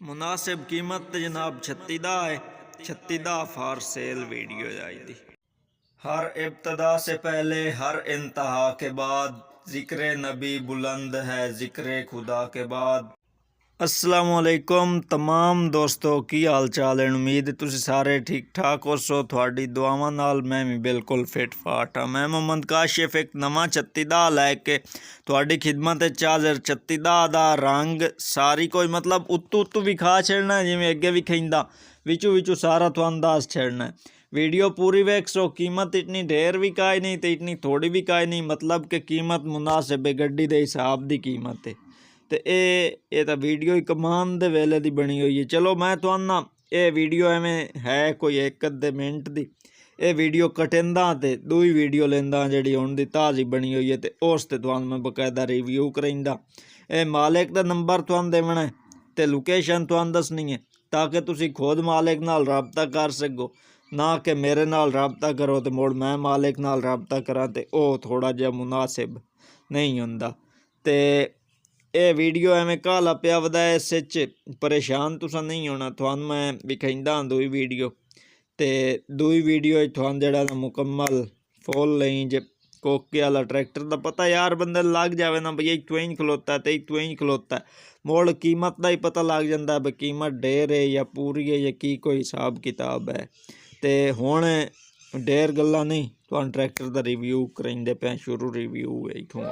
मुनासिब कीमत जनाब 36 दा है। 36 दा फॉर सेल वीडियो आई दी। हर इब्तदा से पहले हर इंतहा के बाद जिक्र नबी बुलंद है, जिक्र खुदा के बाद। अस्सलामुअलैकुम तमाम दोस्तों, की हाल चाल है? उम्मीद तुसी सारे ठीक ठाक हो सो। थोड़ी दुआवां नाल मैं भी बिल्कुल फिट फाट हाँ। मैं मोहम्मद काशिफ एक नवा 36 दा लैके थोड़ी खिदमत हाजिर। 36 दा रंग सारी कोई मतलब उत्तू उत्तू भी खा छड़ना, जिमें अगे भी खिंदा विचू विचू सारा तुहानू दस छड़ना है। वीडियो पूरी वेख सो। कीमत इतनी ढेर भी काई नहीं तो इतनी थोड़ी भी काई नहीं, मतलब कि कीमत मुनासिब है, गड्डी दे हिसाब दी कीमत है। तो ये तो वीडियो ही कमान दे वेले दी बनी हुई है। चलो मैं तुहानू ना ये वीडियो एवें है कोई एक अद्धे मिनट दी, ये वीडियो कटिंदा ते दूई वीडियो लेंदा जिहड़ी हुण दी ताज़ी बनी हुई है, तो उस ते तुहानू मैं बकायदा रिव्यू कराइंदा। ये मालिक दा नंबर तुहानू देवना है ते लोकेशन तुहानू दसनी है, ताकि तुसी खुद मालिक नाल राबता कर सको, ना कि मेरे नाल राबता करो तो मुड़ मैं मालिक नाल राबता करा तो वह थोड़ा जिहा मुनासिब नहीं हुंदा। ते ये वीडियो एवें काला पिया वदा, इस परेशान तुसा नहीं होना। तुहानू मैं विखाइंदा दूई वीडियो, तो दूई वीडियो तुहानू जिहड़ा मुकम्मल फुल रेंज कोके वाला ट्रैक्टर का पता यार बंदे लग जाए ना भई इत्थों इंज खलोता है तो इत्थों इंज खलोता है, मुड़ कीमत का ही पता लग जाता है भी कीमत ढेर है या पूरी है या की कोई हिसाब किताब है। तो हुण ढेर गल्लां नहीं, तुहानू ट्रैक्टर का रिव्यू कराइंदे पे। शुरू रिव्यू है इत्थों।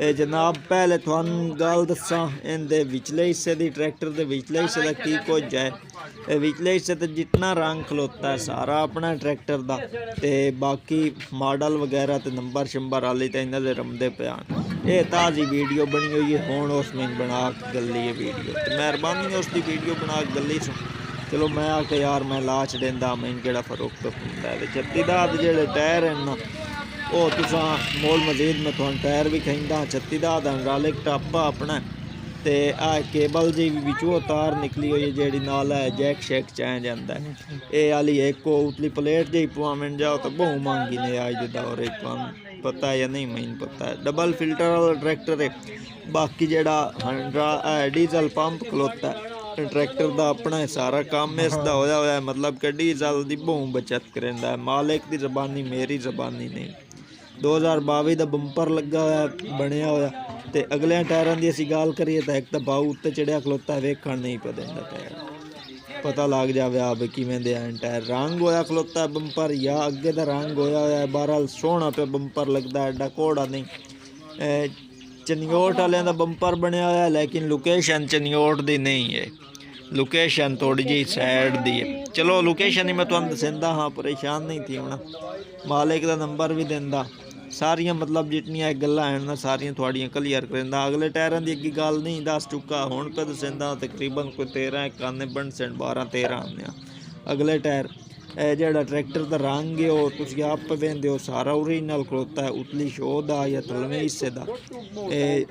ये जनाब पहले तुहानू गल दसां इहदे विचले हिस्से दी, ट्रैक्टर के विचले हिस्से का की कुछ है। विचले हिस्से ते जितना रंग खलोता है सारा अपना ट्रैक्टर का, तो बाकी मॉडल वगैरह तो नंबर शंबर वाली तो इन्हों के रमदे पे आन। ये ताज़ी वीडियो बनी हुई है, हुण उस में बना गली है वीडियो, तो मेहरबानी उसकी वीडियो बना गली सुन। चलो मैं आके यार मैं लाच देंदा मैं केड़ा फरोख्त होंदा है। 36 दा जेड़े टायर हैं ना वो तुसां मोल मजीद में तुहानू टायर भी खिंदा। 36 दा हाइड्रोलिक टापा अपना, तो आ केबल जी भी विचों तार निकली हुई है जेड़ी नाल है जैक शैक चाह जाता है। ये वाली एक उतली प्लेट जी पवावन जाओ तो बहु महंगी ने अज के दौर तुहानू पता है या नहीं, मैनू पता है। डबल फिल्टर वाला ट्रैक्टर है। बाकी जेड़ा डीजल पंप खलोता है ट्रैक्टर का अपना सारा काम इसका होया होया है, मतलब कि डीजल की बहु बचत करेंदा है। मालिक की जबानी मेरी जबानी नहीं। 2022 का बंपर लगा होया बनया होया, तो अगले टायरों की असीं गल करिए तो एक तो बाऊ उत्ते चढ़िया खलोता है, वेखण नहीं पे देंदा टायर, पता लग जाए आ भी किवें दे आन टायर। रंग होया खलोता है बंपर या अगे का रंग होया होया, बहरहाल सोहना पे बंपर लगता है, एडा घोड़ा नहीं। चनियोट वालियां दा बंपर बनया होया, लेकिन लोकेशन चनियोट दी नहीं है, लोकेशन थोड़ी जी सैड दी है। चलो लोकेशन ही मैं तुहानू दसेंदा हाँ, परेशान नहीं थी होना। मालिक का नंबर भी देंदा, सारियां मतलब जितनियां गल्लां हैं ना सारियां थोड़ियां क्लीयर करेंदा। अगले टायरां की अगे गल नहीं दस चुका, हुण पे दसेंदा तकरीबन कोई 13 12 13 आने अगले टायर। जेड़ा ट्रैक्टर का रंग है वो तुसीं आप वेंदे हो सारा ओरिजिनल खलोता है, उतली शो का या तलवें हिस्से का।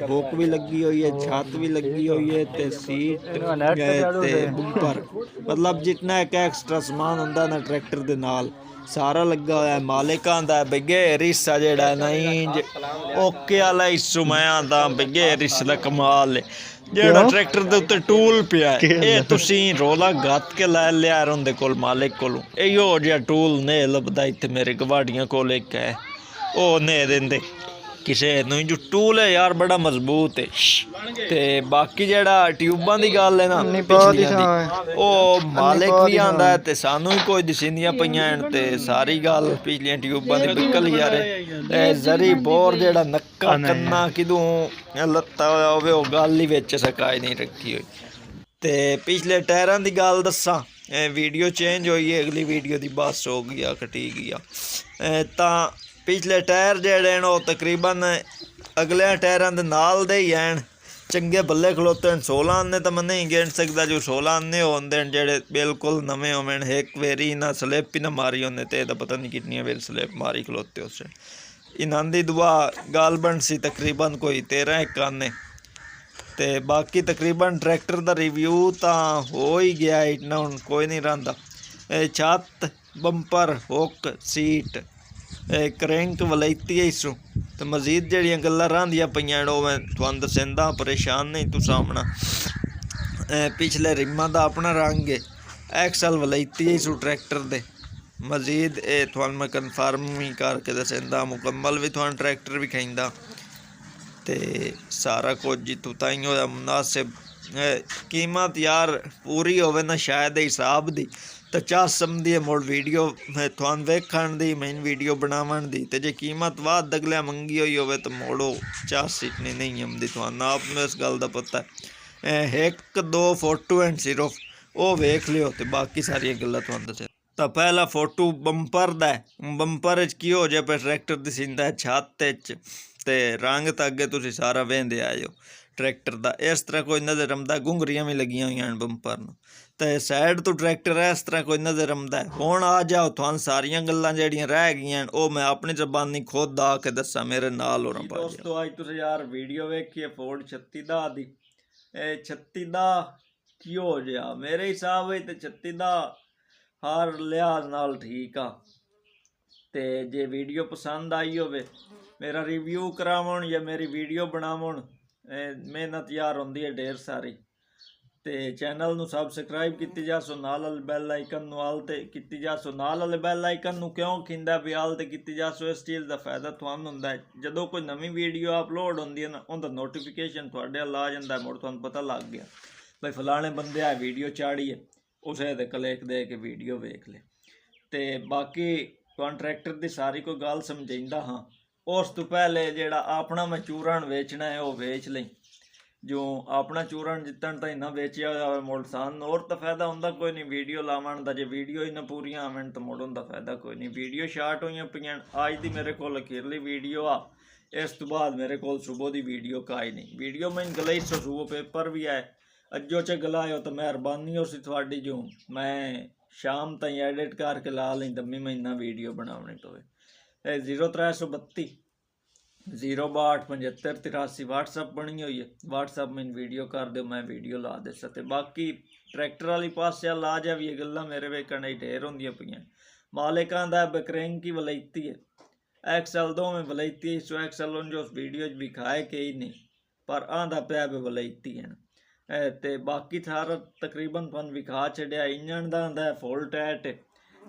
हुक भी लगी हुई है, छत भी लगी हुई है, तो सीट ते बंपर मतलब जितना एक एक्सट्रा समान होंदा ना ट्रैक्टर के नाल सारा लगा हुआ है। मालिक आंदा है बगैर हिस्सा जेड़ा नहीं ओके वाला हिस्सू मैं आंदा बगैर हिस्से का कमाल है। जेड़ा ट्रैक्टर के उत्ते टूल पिया है ये तुसीं रोला गत्त के लै लिया उनके कोल मालिक कोलों। इहो जिहा टूल नहीं लभदा इत्थे मेरे गवाड़ियां कोल एक है, वो नहीं देंदे किसे नूं। जो टूल है यार बड़ा मजबूत है। ते बाकी जेड़ा ट्यूबां दी गल है ना पिछलियां दी वो मालिक भी आंदा है ते सानू ही कोई दसिंदियां पईयां हन, ते सारी गल पिछलियां ट्यूबां दी बिकल यार जरी बोर जेड़ा नक्का कन्ना किदों लत्ता होया होवे वो गल ही विच सकाई नहीं रखी हुई। ते पिछले टायरां दी गल दसां, वीडियो चेंज हुई है, अगली वीडियो दी बस हो गया कटी गया। तां पिछले टायर जेड़े हैं वो तकरीबन अगले टायरां दे नाल दे ही हैं, चंगे बल्ले खलोते हैं। 16 आने तो मैं नहीं गिन सकता, जो 16 आने होंदे हैं जेड़े बिल्कुल नवे होवें, एक वेरी ना स्लिप ही ना मारी होंदे, तो यह पता नहीं कितनी वेरी स्लिप मारी खलोते उस इन्हां दी दुआ गल बन सी तकरीबन कोई 13 आने। तो बाकी तकरीबन ट्रैक्टर का रिव्यू तो हो ही गया, इतना हुण कोई नहीं रहा। छत बंपर हुक सीट क्रैंक वलैती है इसों, तो मजीद जड़ियाँ गल्लां रहिंदियां पईयां मैं तुहानू दसेंदा, परेशान नहीं तुसां होना। ਪਿਛਲੇ ਰਿਮਾਂ ਦਾ ਆਪਣਾ ਰੰਗ ਹੈ। ਐਕਸਲ ਵਲੈਤੀ ਸੂ ट्रैक्टर ਦੇ ਮਜ਼ੀਦ ਇਹ ਤੁਹਾਨੂੰ ਮੈਂ ਕਨਫਰਮ ਵੀ ਕਰਕੇ ਦੱਸਦਾ, ਮੁਕੰਮਲ ਵੀ ਤੁਹਾਨੂੰ ट्रैक्टर ਵੀ ਖਾਂਦਾ ਤੇ ਸਾਰਾ ਕੁਝ ਜਿੱਥੋਂ ਤਾਈਂ ਹੋਇਆ ਮੁਨਾਸਿਬ कीमत यार पूरी होवे ना शायद हिसाब दी तो चाह समझी मुड़ वीडियो थान वेखण दी मैन वीडियो बनावन दी ते जे कीमत वाद अगले मंगी हुई होवे तो मोड़ो चाह सीखनी नहीं आमदी थान आपने इस गल दा पता है। एक दो फोटो एंड सिर्फ वो वेख लियो तो बाकी सारी गल्लां थान दस्सां। तो पहला फोटो बंपर दा बंपर च की हो जाए पे ट्रैक्टर दी सींदा छत ते रंग तो अगे तुसीं सारा वेंदे आए हो ट्रैक्टर का इस तरह कोई नज़र आंदा, घुंगरियां भी लगियां हुई हैं बंपर नूं ते साइड तो ट्रैक्टर इस तरह कोई नज़र आंदा है। हुण आ जाओ तुहानूं सारियां गल्लां जिहड़ियां रह गईयां वो मैं अपनी ज़बानी खुद आके दस्सां मेरे नाल होना पा दोस्तों। अज तुसीं यार वीडियो वेखिए फोर्ड 36 दी 36 की हो जिहा मेरे हिसाब विच ते 36 हर लिहाज नाल ठीक आ ते जे वीडियो पसंद आई होवे मेरा रिव्यू करावन या मेरी वीडियो बनावन मेहनत यार होंदी है ढेर सारी ते चैनल नूं सबसक्राइब कीती जा सो नाल वाले बैल आइकन नूं आल ते कीती जा सो नाल वाले बैल आइकन नूं क्यों खिंदा भी आल ते कीती जा सो इस चीज़ दा फायदा तुहानूं हुंदा है जदों कोई नवीं वीडियो अपलोड होंदी है ना उहदा नोटिफिकेशन तुहाडे अल आ जांदा है मुड़ तुहानूं पता लग गया भाई फलाने बंदे आ वीडियो चाड़ी है उसे दे क्लिक दे के वीडियो वेख ले। ते बाकी तुहानूं ट्रैक्टर दी सारी कोई गल समझाइंदा हाँ उस तो पहले जेड़ा अपना मैं चूरण वेचना है वो वेच लें जो अपना चूरण जितन तक ना वेचिया होया मुड़ सान और तो फायदा होंदा कोई नहीं वीडियो लावन दा जे वीडियो ही ना पूरियां आवन तो मुड़ उनदा फायदा कोई नहीं। वीडियो शार्ट हुई पियां अज दी मेरे कोल अखीरली वीडियो आ इस तो बाद मेरे कोल सुबह दी वीडियो काई नहीं वीडियो मैं गलाई सो सुबह पेपर भी आए अज्जो च गलायो तो मेहरबानी हो सी थोड़ी जो मैं शाम तक एडिट करके ला लें दमी महीना वीडियो बनावनी पवे 0332 06275 व्हाट्सअप बनी हुई है व्हाट्सअप में वीडियो कर दो मैं वीडियो ला दे सकते। बाकी ट्रैक्टर वाली पास ला जाए गल्लां मेरे वेखण ढेर होंदियां पियां मालिकां दा बकरेंग की वलैती है एक्सल दो में वलैती सो एक्सल जो वीडियो विखाए के ही नहीं पर आंदा पिया भी वलैती है ते बाकी सारा तकरीबन तुहानूं विखा छड्या। इंजन दा आंदा फुल टैट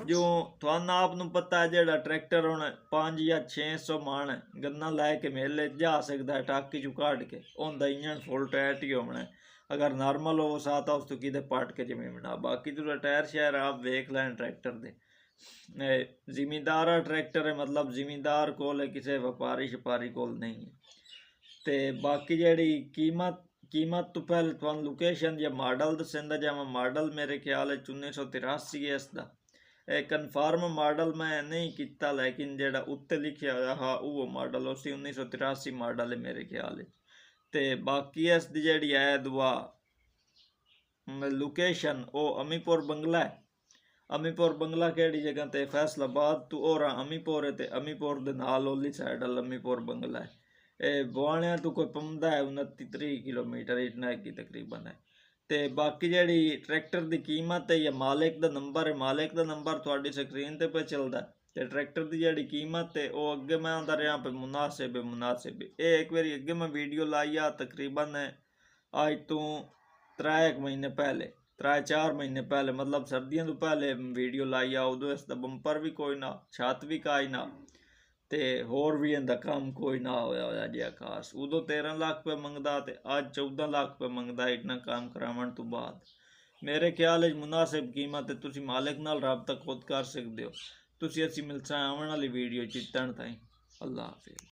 जो तुहानूं आप नूं पता है जेड़ा ट्रैक्टर हुण 5 या 600 माण गन्ना लैके मेले जा सकदा है टाकी चू कढ के उहदा इंजन फुल टाइट ही होना है अगर नॉर्मल हो साता उस तो किते पट के जिमें बना बाकी तुहाडा टायर शायर आप वेख लैन ट्रैक्टर दे जिमीदार ट्रैक्टर है मतलब जिमीदार कोल है किसी व्यापारी शपारी कोल नहीं है। ते बाकी जेड़ी कीमत तो पहले तुहानूं लोकेशन या मॉडल दस्सदा जावां मॉडल मेरे ख्याल 1983 है इसका कन्फर्म मॉडल मैं नहीं किया लेकिन जेड़ा उत्ते लिखिया होया हाँ वो मॉडल उसी 1983 मॉडल है मेरे ख्याल ते बाकी इसकी जेड़ी है दुआ लोकेशन वो अमीपुर बंगला है अमीपुर बंगला केड़ी जगह ते फैसलाबाद तो और अमीपुर है ते अमीपुर दे नाल ओली साइड अमीपुर बंगला है बुआणिया तो कोई पमदा है 29-30 किलोमीटर इतना की तकरीबन है। ते बाकी जेड़ी ट्रैक्टर की कीमत है या मालिक का नंबर है मालिक का नंबर थोड़ी स्क्रीन ते पे चलता ते ट्रैक्टर की जेड़ी कीमत है वो अगे मैं आंदा रहा पे मुनासिब ये एक बारी अगे मैं वीडियो लाई आ तकरीबन अज तो 3 महीने पहले 3-4 महीने पहले मतलब सर्दियों तो पहले वीडियो लाई आ उदों इसका बंपर भी कोई ना छत भी काई ना ते होर भी इनका काम कोई ना होया जिहा खास उदों 13 लाख रुपये मंगदा ते अज 14 लाख रुपये मंगदा इतना काम करावन तो बाद मेरे ख्याल मुनासिब कीमत है तुसीं मालिक नाल राबता खुद कर सकते हो। तुसीं असीं मिलसां आवन वाली वीडियो चित्तण ताईं अल्लाह हाफिज़।